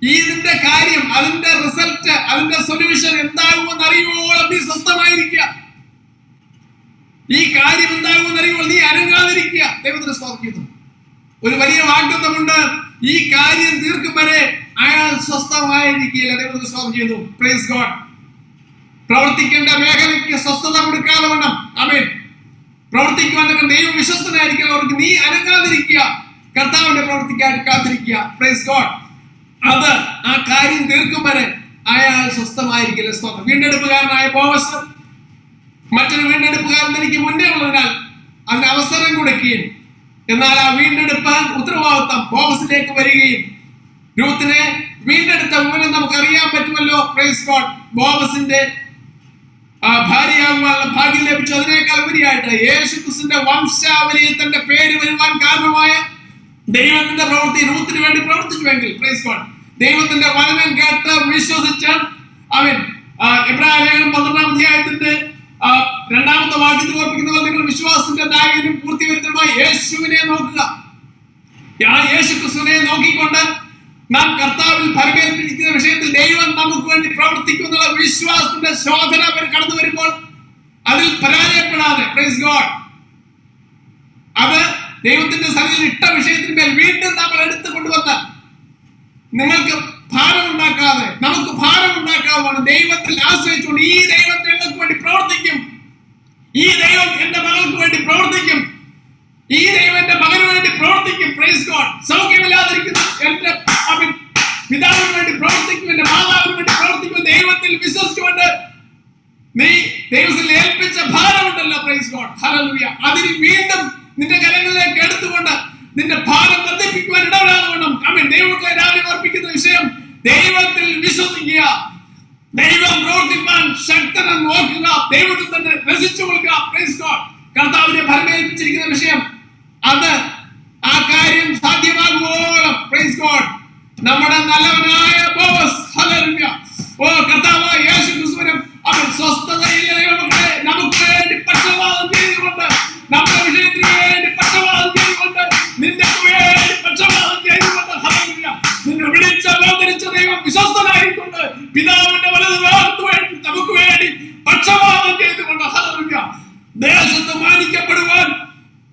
ഇതിന്റെ കാര്യം, അതിന്റെ റിസൾട്ട്, അതിന്റെ സൊല്യൂഷൻ എന്താകുമെന്ന് അറിയുമ്പോൾ നീ സ്വസ്ഥമായിരിക്കുക. ഈ കാര്യം എന്താകുമെന്ന് അറിയുമ്പോൾ നീ അനങ്ങാതിരിക്കുക. ദൈവത്തിന് സ്തോത്രം. ഒരു വലിയ വാഗ്ദത്തമുണ്ട്, ഈ കാര്യം തീർക്കും വരെ അയാൾ സ്വസ്ഥമായിരിക്കില്ല. ദൈവത്തിന് സ്തോത്രം ചെയ്യുന്നു. Praise God. പ്രവർത്തിക്കേണ്ട മേഖലയ്ക്ക് സ്വസ്ഥത കൊടുക്കാതെ വേണം ആമേൻ പ്രവർത്തിക്കുവാനൊക്കെ ദൈവം വിശ്വസ്തനായിരിക്കും. അവർക്ക് നീ അനങ്ങാതിരിക്കുക, കർത്താവിന്റെ പ്രവർത്തിക്കായിട്ട് കാത്തിരിക്കുക. Price God. അത് ആ കാര്യം തീർക്കും വരെ അയാൾ സ്വസ്ഥമായിരിക്കില്ല. സ്തോത്രം. വീണ്ടെടുപ്പുകാരനായ ബോവസ് മറ്റൊരു വീണ്ടെടുപ്പുകാരൻ തനിക്ക് മുന്നേ ഉള്ളതിനാൽ അതിന് അവസരം കൊടുക്കുകയും, എന്നാൽ ആ വീണ്ടെടുപ്പ് ഉത്തരവാദിത്തം ബോവസിലേക്ക് വരികയും രൂത്തിനെ വീണ്ടെടുത്ത വിവരം നമുക്കറിയാൻ പറ്റുമല്ലോ. Praise God. ബോവസിന്റെ ഭാര്യയാകുവാനുള്ള ഭാഗ്യം ലഭിച്ചു. അതിനേക്കാൾ ഉപരിയായിട്ട് യേശുക്രിസ്തുവിന്റെ വംശാവലിയിൽ തന്റെ പേര് വരുവാൻ കാരണമായ ദൈവത്തിന്റെ പ്രവൃത്തി രൂത്തിന് വേണ്ടി പ്രവർത്തിച്ചുവെങ്കിൽ, പ്രൈസ് ഗോഡ്, ദൈവത്തിന്റെ വചനം കേട്ട് വിശ്വസിച്ച് അവൻ എബ്രായ ലേഖനം 12-ാം അധ്യായത്തിന്റെ 2-ാമത്തെ വാക്യത്തിൽ ഓർപ്പിക്കുന്നത്, നിങ്ങൾ വിശ്വാസത്തിന്റെ നായകനും പൂർത്തിവരുത്തലുമായ യേശുവിനെ നോക്കുക. ആ യേശുക്രിസ്തുവിനെ നോക്കിക്കൊണ്ട് നാം കർത്താവിൽ ഫലമേൽപ്പിക്കുന്ന വിഷയത്തിൽ ദൈവം നമുക്ക് വേണ്ടി പ്രവർത്തിക്കുന്നുള്ള വിശ്വാസത്തിന്റെ ശോധന അവർ കടന്നു വരുമ്പോൾ അതിൽ പരാജയപ്പെടാതെ, പ്രൈസ് ഗോഡ്, അത് ദൈവത്തിന്റെ സന്നിധിയിൽ ഇട്ട വിഷയത്തിന് മേൽ വീണ്ടും നമ്മൾ എടുത്തു കൊണ്ടുവന്ന് നിങ്ങൾക്ക് ഭാരമുണ്ടാക്കാതെ, നമുക്ക് ഭാരമുണ്ടാക്കാവുന്ന ദൈവത്തിൽ ആശ്രയിച്ചുകൊണ്ട് ഈ ദൈവം ഞങ്ങൾക്ക് വേണ്ടി പ്രവർത്തിക്കും, ഈ ദൈവം എന്റെ മകൾക്ക് വേണ്ടി പ്രവർത്തിക്കും, ഈ ദൈവം എന്റെ മകന് വേണ്ടി പ്രവർത്തിക്കും. Praise God. സൗഖ്യമില്ലാതിരിക്കുന്ന എന്റെ പിതാവിന് വേണ്ടി പ്രവർത്തിക്കും, എന്റെ മാതാവിന് വേണ്ടി പ്രവർത്തിക്കും. ദൈവത്തിൽ വിശ്വസിച്ചുകൊണ്ട് നീ ദൈവത്തിൽ ഏൽപ്പിച്ച ഭാരമുണ്ടല്ലോ, പ്രൈസ് ഗോഡ്, ഹല്ലേലൂയ, അതിന് വീണ്ടും നിന്റെ കരങ്ങളിലേക്ക് എടുത്തുകൊണ്ട് നിന്റെ ഭാരം വർദ്ധിപ്പിക്കുവാൻ ഇടപെടാതെ വേണം. ആമേൻ. ദൈവത്തെ രാവിലെ ഓർപ്പിക്കുന്ന വിഷയം ദൈവത്തിൽ വിശ്വസിക്കുക, ദൈവം പ്രവർത്തിപ്പാൻ ശക്തനെന്ന് ഓർക്കുക, ദൈവത്തിൽ തന്നെ രസിച്ചു കൊള്ളുക. Praise God. കർത്താവിനെ ഫലമേൽപ്പിച്ചിരിക്കുന്ന വിഷയം അത് ആ കാര്യം സാധ്യമാകുവോളം, പ്രൈസ് ഗോഡ്, നമ്മുടെ നല്ലവനായ ബോവസ്, ഹല്ലേലൂയ, ഓ കർത്താവായ യേശുക്രിസ്തുവിനെ അവൻ സ്വസ്ഥതയില്ല ദൈവമക്കളെ നമുക്ക് വേണ്ടി പക്ഷപാതം ചെയ്തുകൊണ്ട്, നമ്മുടെ വിഷയത്തിന് വേണ്ടി പക്ഷപാതം ചെയ്തുകൊണ്ട്, നിനക്ക് വേണ്ടി പക്ഷപാതം ചെയ്തുകൊണ്ട്, ഹല്ലേലൂയ, നിന്നെ വിളിച്ച വേദനിച്ച ദൈവം വിശ്വസ്തനായിക്കൊണ്ട് പിതാവിന്റെ വലതുഭാഗത്ത് വേണ്ടി നമുക്ക് വേണ്ടി പക്ഷപാതം ചെയ്തുകൊണ്ട്, ഹല്ലേലൂയ, ദേശത്ത് മാനിക്കപ്പെടുവാൻ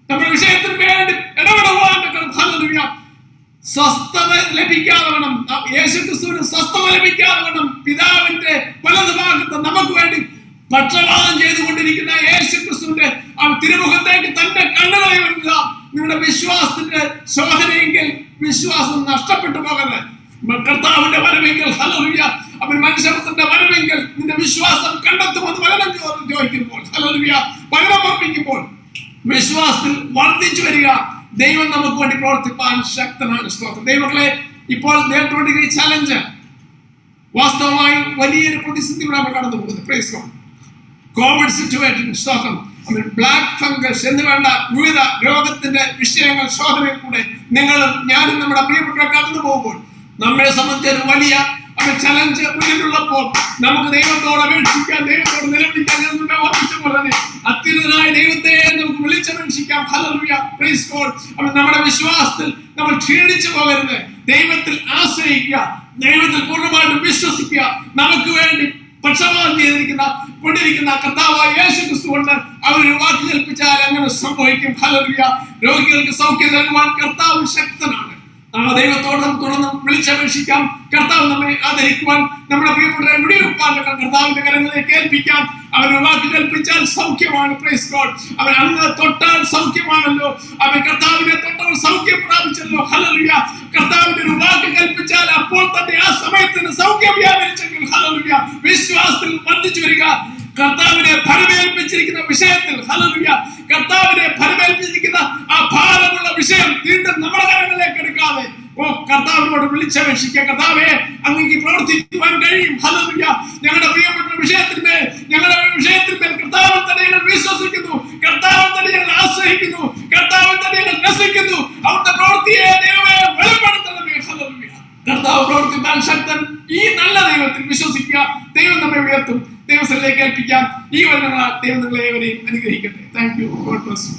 നമ്മുടെ വിഷയത്തിന് വേണ്ടി ഇടപെടുവാൻ, ഹല്ലേലൂയ, സ്വസ്ഥത ലഭിക്കാതെ വേണം. യേശുക്രിസ്തുവിന് സ്വസ്ഥത ലഭിക്കാതെ വേണം പിതാവിന്റെ വലതുഭാഗത്ത് നമുക്ക് വേണ്ടി പക്ഷപാതം ചെയ്തുകൊണ്ടിരിക്കുന്ന യേശുക്രിസ്തുവിന്റെ ആ തിരുമുഖത്തേക്ക് തന്റെ കണ്ണുകളെ വരുക. നിങ്ങളുടെ വിശ്വാസത്തിന്റെ ശോധനയെങ്കിൽ വിശ്വാസം നഷ്ടപ്പെട്ടു പോകരുത്. കർത്താവിന്റെ വരവെങ്കിൽ, ഹല്ലേലൂയ, അവൻ മനുഷ്യത്തിന്റെ വരവെങ്കിൽ നിന്റെ വിശ്വാസം കണ്ടെത്തുമെന്ന് വചനം ചോദിക്കുമ്പോൾ, ഹല്ലേലൂയ, പകരം അർപ്പിക്കുമ്പോൾ വിശ്വാസത്തിൽ വർദ്ധിച്ചു വരിക. ദൈവം നമുക്ക് വേണ്ടി പ്രവർത്തിപ്പാൻ ശക്തനാണ്. സ്തോത്രം. ദൈവങ്ങളെ, ഇപ്പോൾ നേരിട്ടുകൊണ്ടിരിക്കുന്ന ഈ ചലഞ്ച് വാസ്തവമായി വലിയൊരു പ്രതിസന്ധിയുടെ നമ്മൾ കടന്നു പോകുന്നത്. Price God. കോവിഡ് സിറ്റുവേഷൻ, സ്തോത്രം, ബ്ലാക്ക് ഫംഗസ് എന്ന് വേണ്ട വിവിധ രോഗത്തിന്റെ വിഷയങ്ങൾ ശോധനയിൽ കൂടെ നിങ്ങളും ഞാനും നമ്മുടെ പ്രിയപ്പെട്ടവർ കടന്നു പോകുമ്പോൾ നമ്മളെ സംബന്ധിച്ച ഒരു വലിയ ചലഞ്ച് മുന്നിലുള്ളപ്പോൾ നമുക്ക് ദൈവത്തോട് അപേക്ഷിക്കാം, ദൈവത്തോട് നിലവിളിക്കാം. അത്യുന്നതനായ ദൈവത്തെ നമുക്ക് വിളിച്ചപേക്ഷിക്കാം. Hallelujah, praise God. നമ്മുടെ വിശ്വാസത്തിൽ നമ്മൾ ക്ഷീണിച്ചു പോകരുത്. ദൈവത്തിൽ ആശ്രയിക്കുക, ദൈവത്തിൽ പൂർണ്ണമായിട്ടും വിശ്വസിക്കുക. നമുക്ക് വേണ്ടി പക്ഷപാതം കൊണ്ടിരിക്കുന്ന കർത്താവായ യേശുക്രിസ്തു കൊണ്ട് അവരൊരു വാക്ക് കൽപ്പിച്ചാൽ അങ്ങനെ സംഭവിക്കും. ഹല്ലേലൂയ. രോഗികൾക്ക് സൗഖ്യം നൽകുവാൻ കർത്താവ് ശക്തനാണ്. ദൈവത്തോട് നമുക്ക് തുടർന്ന് വിളിച്ചപേക്ഷിക്കാം. കർത്താവ് നമ്മെ ആദരിക്കുവാൻ, നമ്മുടെ പ്രിയപ്പെട്ടവരെ വിടിവെപ്പാൻ കർത്താവിന്റെ കരങ്ങളിലേക്ക് ഏൽപ്പിക്കാം. അവന് വാക്ക് കൽപ്പിച്ചാൽ സൗഖ്യമാണ്. Praise God. അവൻ അന്ന് തൊട്ടാൽ സൗഖ്യമാണല്ലോ. അവൻ കർത്താവിനെ തൊട്ടവർ സൗഖ്യം പ്രാപിച്ചല്ലോ. ഹല്ലേലൂയ. കർത്താവിന്റെ ഒരു വാക്ക് കൽപ്പിച്ചാൽ അപ്പോൾ തന്നെ ആ സമയത്തിന് സൗഖ്യം വ്യാപരിച്ചെങ്കിൽ, ഹല്ലേലൂയ, വിശ്വാസത്തിൽ വർദ്ധിച്ചു വരിക. കർത്താവിനെ ഫലമേൽപ്പിച്ചിരിക്കുന്ന വിഷയത്തിൽ, ഹല്ലേലൂയ, കർത്താവിനെ ഫലമേൽപ്പിച്ചിരിക്കുന്ന ആ ഭാരമുള്ള വിഷയം വീണ്ടും നമ്മുടെ കരങ്ങളിലേക്ക് എടുക്കാതെ കർത്താവിനോട് വിളിച്ചപേക്ഷിക്കുക. കർത്താവേ, അങ്ങേക്ക് പ്രവർത്തിക്കുവാൻ കഴിയും. ഹല്ലേലൂയ. ഞങ്ങളുടെ പ്രിയപ്പെട്ട വിഷയത്തിന്മേൽ കർത്താവിൽ തന്നെ ഞങ്ങൾ വിശ്വസിക്കുന്നു, കർത്താവിൽ തന്നെ ഞങ്ങൾ ആശ്രയിക്കുന്നു, കർത്താവിൽ തന്നെ ഞങ്ങൾ വിശ്വസിക്കുന്നു. അവിടുത്തെ പ്രവൃത്തിയെ ദൈവമേ വെളിപ്പെടുത്തണമേ. ഹല്ലേലൂയ. കർത്താവ് പ്രവർത്തിത്താൽ ശക്തൻ. ഈ നല്ല ദൈവത്തിൽ വിശ്വസിക്കുക. ദൈവം നമ്മെ ഉയർത്തും. ദൈവത്തിലേക്ക് ഏൽപ്പിക്കാം. ഈ വരുന്ന ദൈവം നിങ്ങളെ ഏവരെയും അനുഗ്രഹിക്കട്ടെ. Thank you. God bless you.